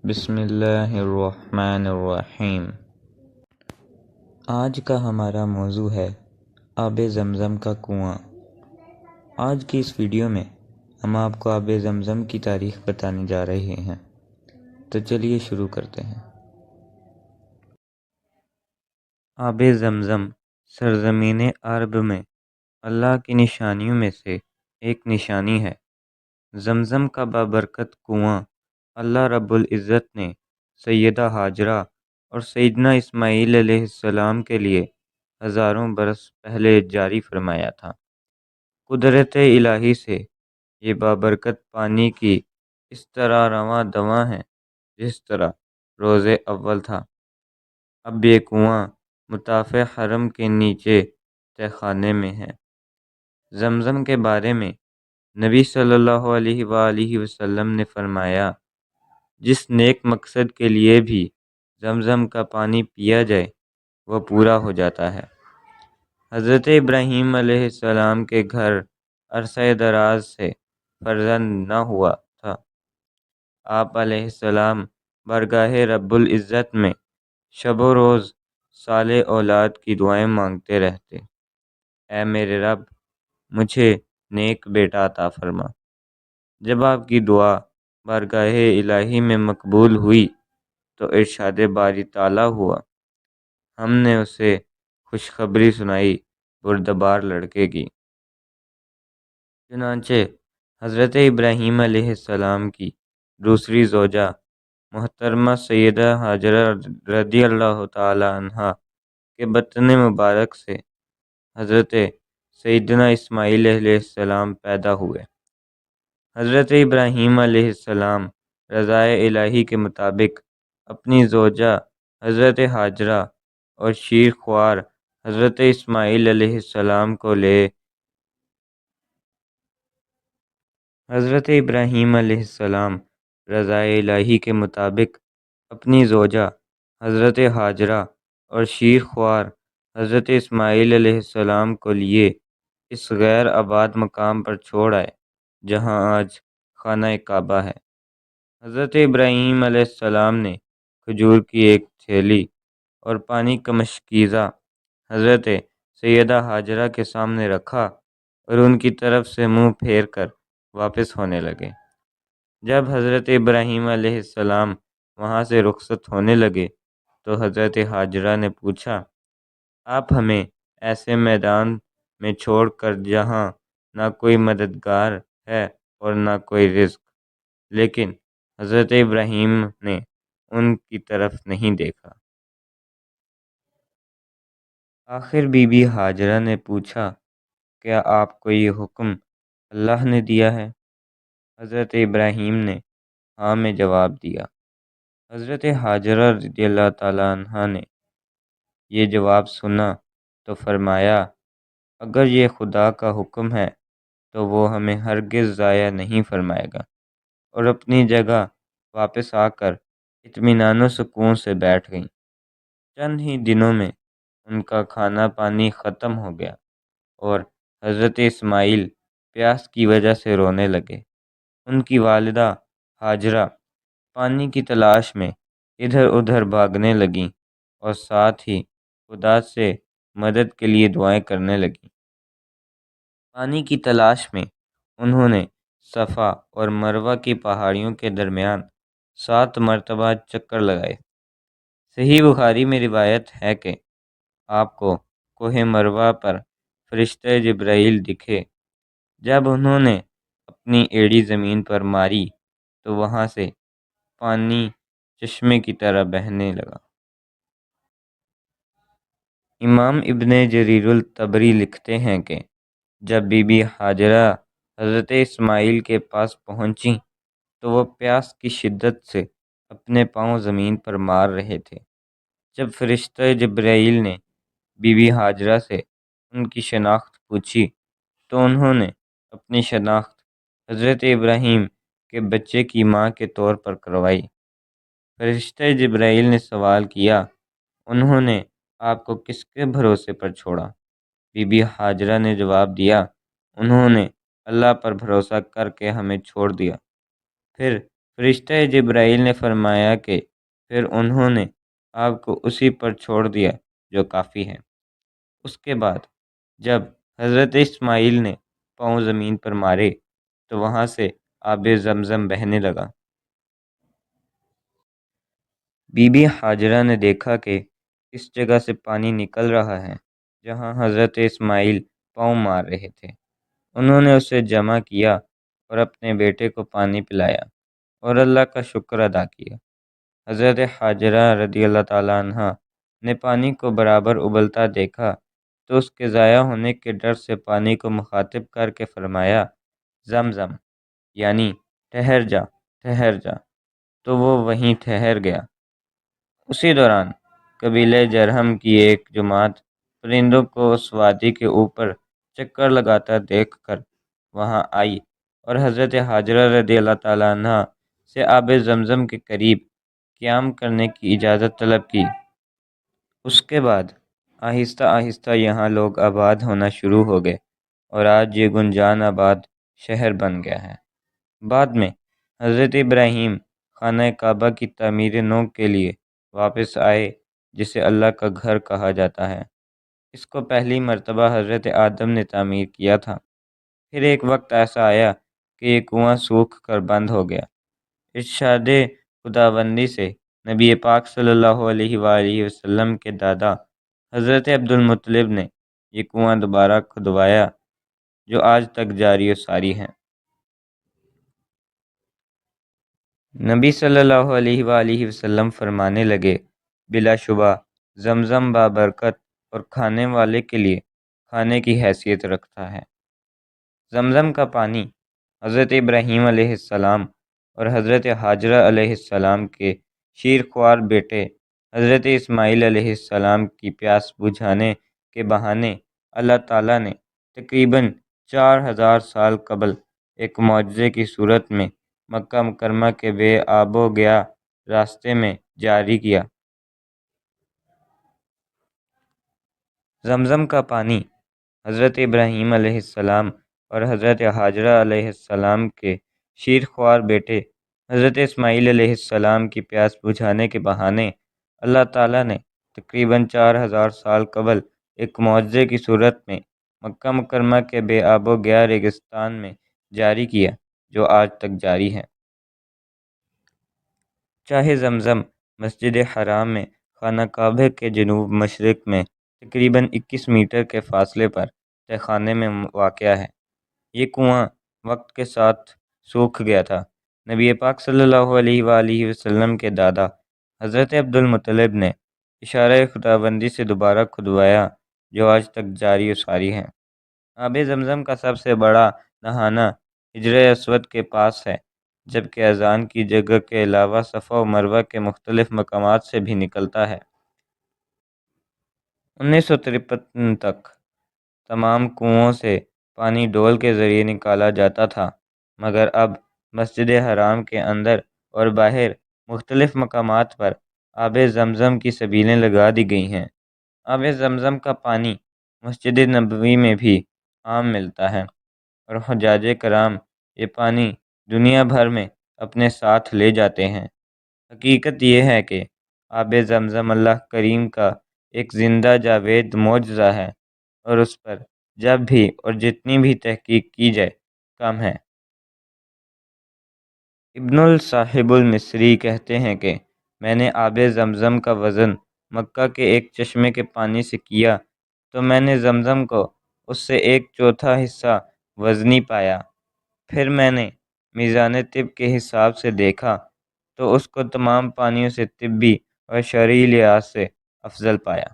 بسم اللہ الرحمن الرحیم۔ آج کا ہمارا موضوع ہے آب زمزم کا کنواں۔ آج کی اس ویڈیو میں ہم آپ کو آب زمزم کی تاریخ بتانے جا رہے ہیں، تو چلیے شروع کرتے ہیں۔ آب زمزم سرزمین عرب میں اللہ کی نشانیوں میں سے ایک نشانی ہے۔ زمزم کا بابرکت کنواں اللہ رب العزت نے سیدہ ہاجرہ اور سیدنا اسماعیل علیہ السلام کے لیے ہزاروں برس پہلے جاری فرمایا تھا۔ قدرت الہی سے یہ بابرکت پانی کی اس طرح رواں دواں ہے جس طرح روز اول تھا۔ اب یہ کنواں مطاف حرم کے نیچے تہ خانے میں ہے۔ زمزم کے بارے میں نبی صلی اللہ علیہ وآلہ وسلم نے فرمایا، جس نیک مقصد کے لیے بھی زمزم کا پانی پیا جائے وہ پورا ہو جاتا ہے۔ حضرت ابراہیم علیہ السلام کے گھر عرصہ دراز سے فرزند نہ ہوا تھا۔ آپ علیہ السلام بارگاہ رب العزت میں شب و روز صالح اولاد کی دعائیں مانگتے رہتے، اے میرے رب مجھے نیک بیٹا عطا فرما۔ جب آپ کی دعا بارگاہ الہی میں مقبول ہوئی تو ارشاد باری تعالیٰ ہوا، ہم نے اسے خوشخبری سنائی بردبار لڑکے کی۔ چنانچہ حضرت ابراہیم علیہ السلام کی دوسری زوجہ محترمہ سیدہ ہاجرہ رضی اللہ تعالی عنہا کے بطن مبارک سے حضرت سیدنا اسماعیل علیہ السلام پیدا ہوئے۔ حضرت ابراہیم علیہ السلام رضائے الہی کے مطابق اپنی زوجہ حضرت ہاجرہ اور شیر خوار حضرت اسماعیل علیہ السلام کو لے حضرت ابراہیم علیہ السلام رضائے الہی کے مطابق اپنی زوجہ حضرت ہاجرہ اور شیر خوار حضرت اسماعیل علیہ السلام کو لیے اس غیر آباد مقام پر چھوڑ آئے جہاں آج خانہ کعبہ ہے۔ حضرت ابراہیم علیہ السلام نے کھجور کی ایک تھیلی اور پانی کا مشکیزہ حضرت سیدہ ہاجرہ کے سامنے رکھا اور ان کی طرف سے منہ پھیر کر واپس ہونے لگے۔ جب حضرت ابراہیم علیہ السلام وہاں سے رخصت ہونے لگے تو حضرت ہاجرہ نے پوچھا، آپ ہمیں ایسے میدان میں چھوڑ کر جہاں نہ کوئی مددگار ہے اور نہ کوئی رزق؟ لیکن حضرت ابراہیم نے ان کی طرف نہیں دیکھا۔ آخر بی بی ہاجرہ نے پوچھا، کیا آپ کو یہ حکم اللہ نے دیا ہے؟ حضرت ابراہیم نے ہاں میں جواب دیا۔ حضرت ہاجرہ رضی اللہ تعالیٰ عنہا نے یہ جواب سنا تو فرمایا، اگر یہ خدا کا حکم ہے تو وہ ہمیں ہرگز ضائع نہیں فرمائے گا، اور اپنی جگہ واپس آ کر اطمینان و سکون سے بیٹھ گئیں۔ چند ہی دنوں میں ان کا کھانا پانی ختم ہو گیا اور حضرت اسماعیل پیاس کی وجہ سے رونے لگے۔ ان کی والدہ ہاجرہ پانی کی تلاش میں ادھر ادھر بھاگنے لگیں اور ساتھ ہی خدا سے مدد کے لیے دعائیں کرنے لگیں۔ پانی کی تلاش میں انہوں نے صفا اور مروہ کی پہاڑیوں کے درمیان 7 مرتبہ چکر لگائے۔ صحیح بخاری میں روایت ہے کہ آپ کو کوہ مروہ پر فرشتہ جبرائیل دکھے۔ جب انہوں نے اپنی ایڑی زمین پر ماری تو وہاں سے پانی چشمے کی طرح بہنے لگا۔ امام ابن جریر الطبری لکھتے ہیں کہ جب بی بی ہاجرہ حضرت اسماعیل کے پاس پہنچیں تو وہ پیاس کی شدت سے اپنے پاؤں زمین پر مار رہے تھے۔ جب فرشتہ جبرائیل نے بی بی ہاجرہ سے ان کی شناخت پوچھی تو انہوں نے اپنی شناخت حضرت ابراہیم کے بچے کی ماں کے طور پر کروائی۔ فرشتہ جبرائیل نے سوال کیا، انہوں نے آپ کو کس کے بھروسے پر چھوڑا؟ بی بی ہاجرہ نے جواب دیا، انہوں نے اللہ پر بھروسہ کر کے ہمیں چھوڑ دیا۔ پھر فرشتہ جبرائیل نے فرمایا کہ پھر انہوں نے آپ کو اسی پر چھوڑ دیا جو کافی ہے۔ اس کے بعد جب حضرت اسماعیل نے پاؤں زمین پر مارے تو وہاں سے آب زمزم بہنے لگا۔ بی بی ہاجرہ نے دیکھا کہ اس جگہ سے پانی نکل رہا ہے جہاں حضرت اسماعیل پاؤں مار رہے تھے۔ انہوں نے اسے جمع کیا اور اپنے بیٹے کو پانی پلایا اور اللہ کا شکر ادا کیا۔ حضرت ہاجرہ رضی اللہ تعالیٰ عنہ نے پانی کو برابر ابلتا دیکھا تو اس کے ضائع ہونے کے ڈر سے پانی کو مخاطب کر کے فرمایا، زمزم، یعنی ٹھہر جا، ٹھہر جا، تو وہ وہیں ٹھہر گیا۔ اسی دوران قبیلہ جرہم کی ایک جماعت پرندوں کو اس وادی کے اوپر چکر لگاتا دیکھ کر وہاں آئی اور حضرت ہاجرہ رضی اللہ تعالیٰ عنہ سے آب زمزم کے قریب قیام کرنے کی اجازت طلب کی۔ اس کے بعد آہستہ آہستہ یہاں لوگ آباد ہونا شروع ہو گئے اور آج یہ گنجان آباد شہر بن گیا ہے۔ بعد میں حضرت ابراہیم خانہ کعبہ کی تعمیر نو کے لیے واپس آئے جسے اللہ کا گھر کہا جاتا ہے۔ اس کو پہلی مرتبہ حضرت آدم نے تعمیر کیا تھا۔ پھر ایک وقت ایسا آیا کہ یہ کنواں سوکھ کر بند ہو گیا۔ ارشاد خداوندی سے نبی پاک صلی اللہ علیہ وآلہ وسلم کے دادا حضرت عبد المطلب نے یہ کنواں دوبارہ کھدوایا جو آج تک جاری و ساری ہے۔ نبی صلی اللہ علیہ وآلہ وسلم فرمانے لگے، بلا شبہ زمزم بابرکت اور کھانے والے کے لیے کھانے کی حیثیت رکھتا ہے۔ زمزم کا پانی حضرت ابراہیم علیہ السلام اور حضرت ہاجرہ علیہ السلام کے شیرخوار بیٹے حضرت اسماعیل علیہ السلام کی پیاس بجھانے کے بہانے اللہ تعالیٰ نے تقریباً 4000 سال قبل ایک معجزے کی صورت میں مکہ مکرمہ کے بے آب و گیا راستے میں جاری کیا۔ زمزم کا پانی حضرت ابراہیم علیہ السلام اور حضرت ہاجرہ علیہ السلام کے شیرخوار بیٹے حضرت اسماعیل علیہ السلام کی پیاس بجھانے کے بہانے اللہ تعالیٰ نے تقریباً 4000 سال قبل ایک معجزے کی صورت میں مکہ مکرمہ کے بے آب و گیا ریگستان میں جاری کیا جو آج تک جاری ہے۔ چاہے زمزم مسجد حرام میں خانہ کعبہ کے جنوب مشرق میں تقریباً 21 میٹر کے فاصلے پر تہ خانے میں واقع ہے۔ یہ کنواں وقت کے ساتھ سوکھ گیا تھا۔ نبی پاک صلی اللہ علیہ وآلہ وسلم کے دادا حضرت عبد المطلب نے اشارہ خداوندی سے دوبارہ کھدوایا جو آج تک جاری و ساری ہے۔ آب زمزم کا سب سے بڑا نہانا حجر اسود کے پاس ہے، جبکہ اذان کی جگہ کے علاوہ صفا و مروہ کے مختلف مقامات سے بھی نکلتا ہے۔ 1953 تک تمام کنوؤں سے پانی ڈول کے ذریعے نکالا جاتا تھا، مگر اب مسجد حرام کے اندر اور باہر مختلف مقامات پر آب زمزم کی سبیلیں لگا دی گئی ہیں۔ آب زمزم کا پانی مسجد نبوی میں بھی عام ملتا ہے اور حجاج کرام یہ پانی دنیا بھر میں اپنے ساتھ لے جاتے ہیں۔ حقیقت یہ ہے کہ آب زمزم اللہ کریم کا ایک زندہ جاوید معجزہ ہے اور اس پر جب بھی اور جتنی بھی تحقیق کی جائے کم ہے۔ ابن الصاحب المصری کہتے ہیں کہ میں نے آب زمزم کا وزن مکہ کے ایک چشمے کے پانی سے کیا تو میں نے زمزم کو اس سے 1/4 حصہ وزنی پایا۔ پھر میں نے میزان طب کے حساب سے دیکھا تو اس کو تمام پانیوں سے طبی اور شرعی لحاظ سے افضل پایا۔